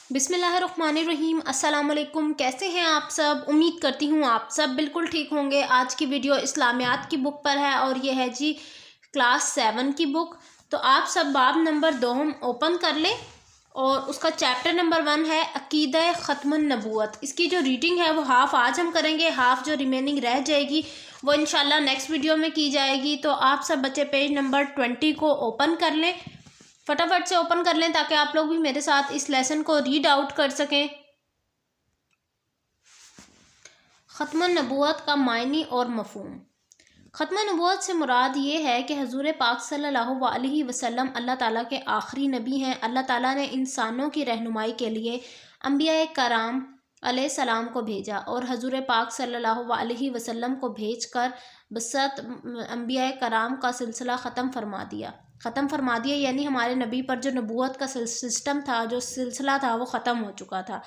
بسم اللہ الرحمن الرحیم۔ السلام علیکم، کیسے ہیں آپ سب؟ امید کرتی ہوں آپ سب بالکل ٹھیک ہوں گے۔ آج کی ویڈیو اسلامیات کی بک پر ہے اور یہ ہے جی کلاس 7 کی بک۔ تو آپ سب باب نمبر 2 اوپن کر لیں اور اس کا چیپٹر نمبر 1 ہے عقیدہ ختم النبوت۔ اس کی جو ریڈنگ ہے وہ ہاف آج ہم کریں گے، ہاف جو ریمیننگ رہ جائے گی وہ انشاءاللہ نیکسٹ ویڈیو میں کی جائے گی۔ تو آپ سب بچے پیج نمبر 20 کو اوپن کر لیں، فٹافٹ سے اوپن کر لیں تاکہ آپ لوگ بھی میرے ساتھ اس لیسن کو ریڈ آؤٹ کر سکیں۔ ختم النبوت کا معنی اور مفہوم۔ ختم نبوت سے مراد یہ ہے کہ حضور پاک صلی اللہ علیہ وسلم اللہ تعالیٰ کے آخری نبی ہیں۔ اللہ تعالیٰ نے انسانوں کی رہنمائی کے لیے انبیاء کرام علیہ السلام کو بھیجا اور حضور پاک صلی اللہ علیہ وسلم کو بھیج کر بسط انبیاء کرام کا سلسلہ ختم فرما دیا یعنی ہمارے نبی پر جو نبوت کا سسٹم تھا، جو سلسلہ تھا، وہ ختم ہو چکا تھا۔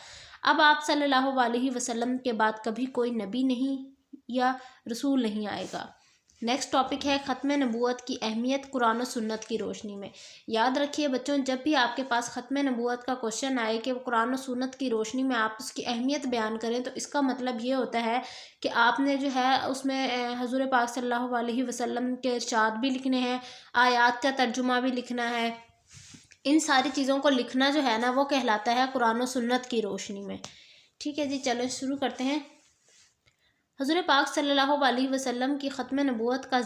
اب آپ صلی اللہ علیہ وسلم کے بعد کبھی کوئی نبی نہیں یا رسول نہیں آئے گا۔ نیکسٹ ٹاپک ہے ختم نبوت کی اہمیت قرآن و سنت کی روشنی میں۔ یاد رکھیے بچوں، جب بھی آپ کے پاس ختم نبوت کا کوشچن آئے کہ قرآن و سنت کی روشنی میں آپ اس کی اہمیت بیان کریں تو اس کا مطلب یہ ہوتا ہے کہ آپ نے جو ہے اس میں حضور پاک صلی اللہ علیہ وسلم کے ارشاد بھی لکھنے ہیں، آیات کا ترجمہ بھی لکھنا ہے۔ ان ساری چیزوں کو لکھنا جو ہے نا وہ کہلاتا ہے قرآن و سنت کی روشنی میں۔ ٹھیک ہے جی، چلو شروع کرتے ہیں۔ حضور پاک صلی اللہ علیہ وسلم کی ختم نبوت کا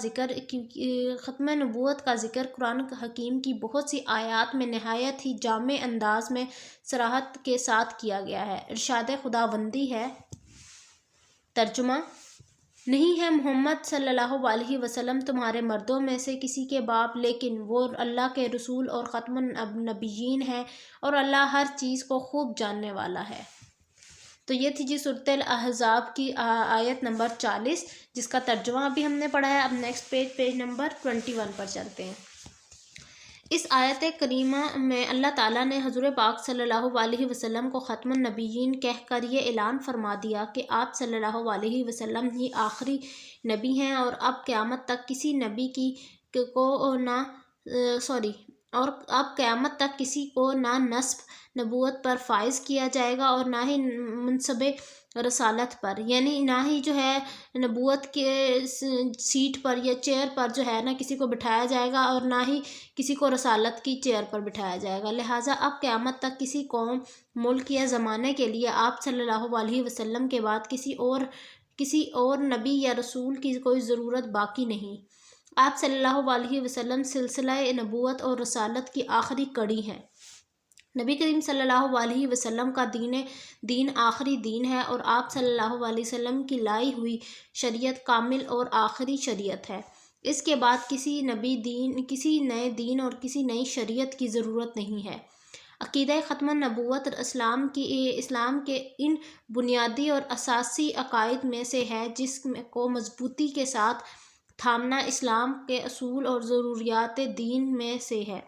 ذکر قرآن حکیم کی بہت سی آیات میں نہایت ہی جامع انداز میں صراحت کے ساتھ کیا گیا ہے۔ ارشاد خداوندی ہے، ترجمہ: نہیں ہے محمد صلی اللہ علیہ وسلم تمہارے مردوں میں سے کسی کے باپ، لیکن وہ اللہ کے رسول اور ختم النبیین ہیں اور اللہ ہر چیز کو خوب جاننے والا ہے۔ تو یہ تھی جی سورۃ الاحزاب کی آیت نمبر 40، جس کا ترجمہ ابھی ہم نے پڑھا ہے۔ اب نیکسٹ پیج نمبر 21 پر چلتے ہیں۔ اس آیت کریمہ میں اللہ تعالیٰ نے حضور پاک صلی اللہ علیہ وسلم کو ختم النبیین کہہ کر یہ اعلان فرما دیا کہ آپ صلی اللہ علیہ وسلم ہی آخری نبی ہیں اور اب قیامت تک کسی کو نہ نسب نبوت پر فائز کیا جائے گا اور نہ ہی منصب رسالت پر، یعنی نہ ہی جو ہے نبوت کے سیٹ پر یا چیئر پر جو ہے نا کسی کو بٹھایا جائے گا اور نہ ہی کسی کو رسالت کی چیئر پر بٹھایا جائے گا۔ لہٰذا اب قیامت تک کسی قوم، ملک یا زمانے کے لیے آپ صلی اللہ علیہ وسلم کے بعد کسی اور نبی یا رسول کی کوئی ضرورت باقی نہیں۔ آپ صلی اللہ علیہ وسلم سلسلہ نبوت اور رسالت کی آخری کڑی ہیں۔ نبی کریم صلی اللہ علیہ وسلم کا دین آخری دین ہے اور آپ صلی اللہ علیہ وسلم کی لائی ہوئی شریعت کامل اور آخری شریعت ہے۔ اس کے بعد کسی نئے دین اور کسی نئی شریعت کی ضرورت نہیں ہے۔ عقیدہ ختم النبوت اسلام کے ان بنیادی اور اساسی عقائد میں سے ہے جس کو مضبوطی کے ساتھ تھامنا اسلام کے اصول اور ضروریات دین میں سے ہے۔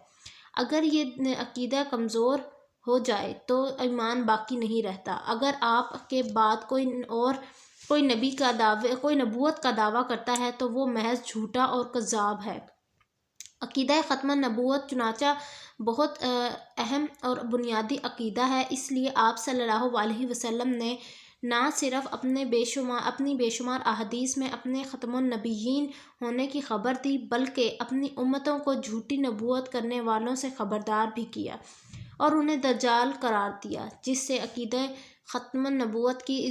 اگر یہ عقیدہ کمزور ہو جائے تو ایمان باقی نہیں رہتا۔ اگر آپ کے بعد کوئی نبوت کا دعویٰ کرتا ہے تو وہ محض جھوٹا اور کذاب ہے۔ عقیدہ ختم النبوت چنانچہ بہت اہم اور بنیادی عقیدہ ہے، اس لیے آپ صلی اللہ علیہ وسلم نے نہ صرف اپنی بے شمار احادیث میں اپنے ختم النبیین ہونے کی خبر دی بلکہ اپنی امتوں کو جھوٹی نبوت کرنے والوں سے خبردار بھی کیا اور انہیں دجال قرار دیا، جس سے عقیدہ ختم النبوت کی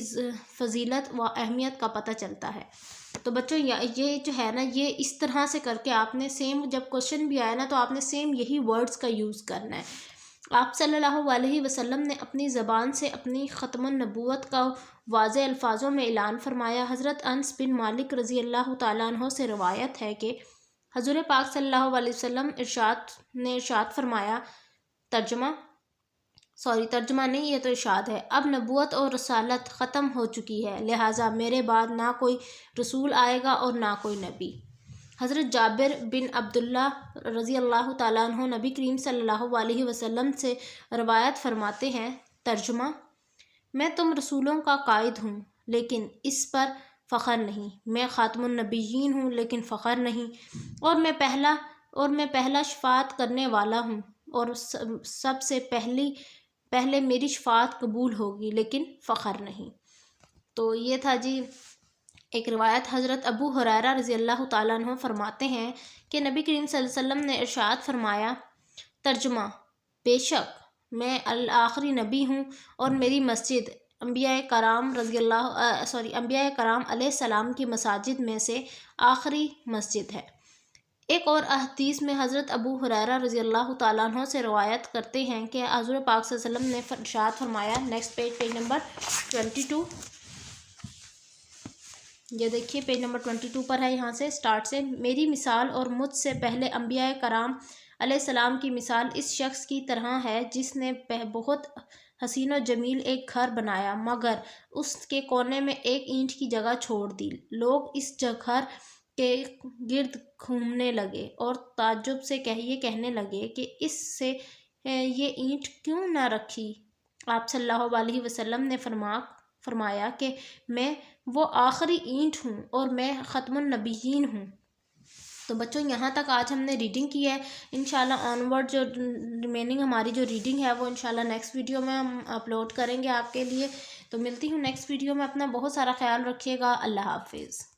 فضیلت و اہمیت کا پتہ چلتا ہے۔ تو بچوں یہ جو ہے نا یہ اس طرح سے کر کے آپ نے سیم جب کوشچن بھی آیا نا تو آپ نے سیم یہی ورڈز کا یوز کرنا ہے۔ آپ صلی اللہ علیہ وسلم نے اپنی زبان سے اپنی ختم النبوت کا واضح الفاظوں میں اعلان فرمایا۔ حضرت انس بن مالک رضی اللہ تعالیٰ عنہ سے روایت ہے کہ حضور پاک صلی اللہ علیہ وسلم نے ارشاد فرمایا، ترجمہ نہیں، یہ تو ارشاد ہے، اب نبوت اور رسالت ختم ہو چکی ہے، لہٰذا میرے بعد نہ کوئی رسول آئے گا اور نہ کوئی نبی۔ حضرت جابر بن عبداللہ رضی اللہ تعالیٰ عنہ نبی کریم صلی اللہ علیہ وسلم سے روایت فرماتے ہیں، ترجمہ: میں تم رسولوں کا قائد ہوں لیکن اس پر فخر نہیں، میں خاتم النبیین ہوں لیکن فخر نہیں، اور میں پہلا شفاعت کرنے والا ہوں اور سب سے پہلی پہلے میری شفاعت قبول ہوگی لیکن فخر نہیں۔ تو یہ تھا جی ایک روایت۔ حضرت ابو ہریرہ رضی اللہ تعالیٰ عنہ فرماتے ہیں کہ نبی کریم صلی اللہ علیہ وسلم نے ارشاد فرمایا، ترجمہ: بے شک میں آخری نبی ہوں اور میری مسجد انبیاء کرام علیہ السلام کی مساجد میں سے آخری مسجد ہے۔ ایک اور حدیث میں حضرت ابو ہریرہ رضی اللہ تعالیٰ عنہ سے روایت کرتے ہیں کہ حضور پاک صلی اللہ علیہ وسلم نے ارشاد فرمایا، نیکسٹ پیج نمبر 22، یہ دیکھیے پیج نمبر 22 پر ہے، یہاں سے سٹارٹ سے، میری مثال اور مجھ سے پہلے انبیاء کرام علیہ السلام کی مثال اس شخص کی طرح ہے جس نے بہت حسین و جمیل ایک گھر بنایا مگر اس کے کونے میں ایک اینٹ کی جگہ چھوڑ دی۔ لوگ اس گھر کے گرد گھومنے لگے اور تعجب سے یہ کہنے لگے کہ اس سے یہ اینٹ کیوں نہ رکھی؟ آپ صلی اللہ علیہ وسلم نے فرمایا کہ میں وہ آخری اینٹ ہوں اور میں ختم النبیین ہوں۔ تو بچوں یہاں تک آج ہم نے ریڈنگ کی ہے۔ انشاءاللہ آنورڈ جو ریمیننگ ہماری جو ریڈنگ ہے وہ انشاءاللہ نیکسٹ ویڈیو میں ہم اپلوڈ کریں گے آپ کے لیے۔ تو ملتی ہوں نیکسٹ ویڈیو میں، اپنا بہت سارا خیال رکھیے گا۔ اللہ حافظ۔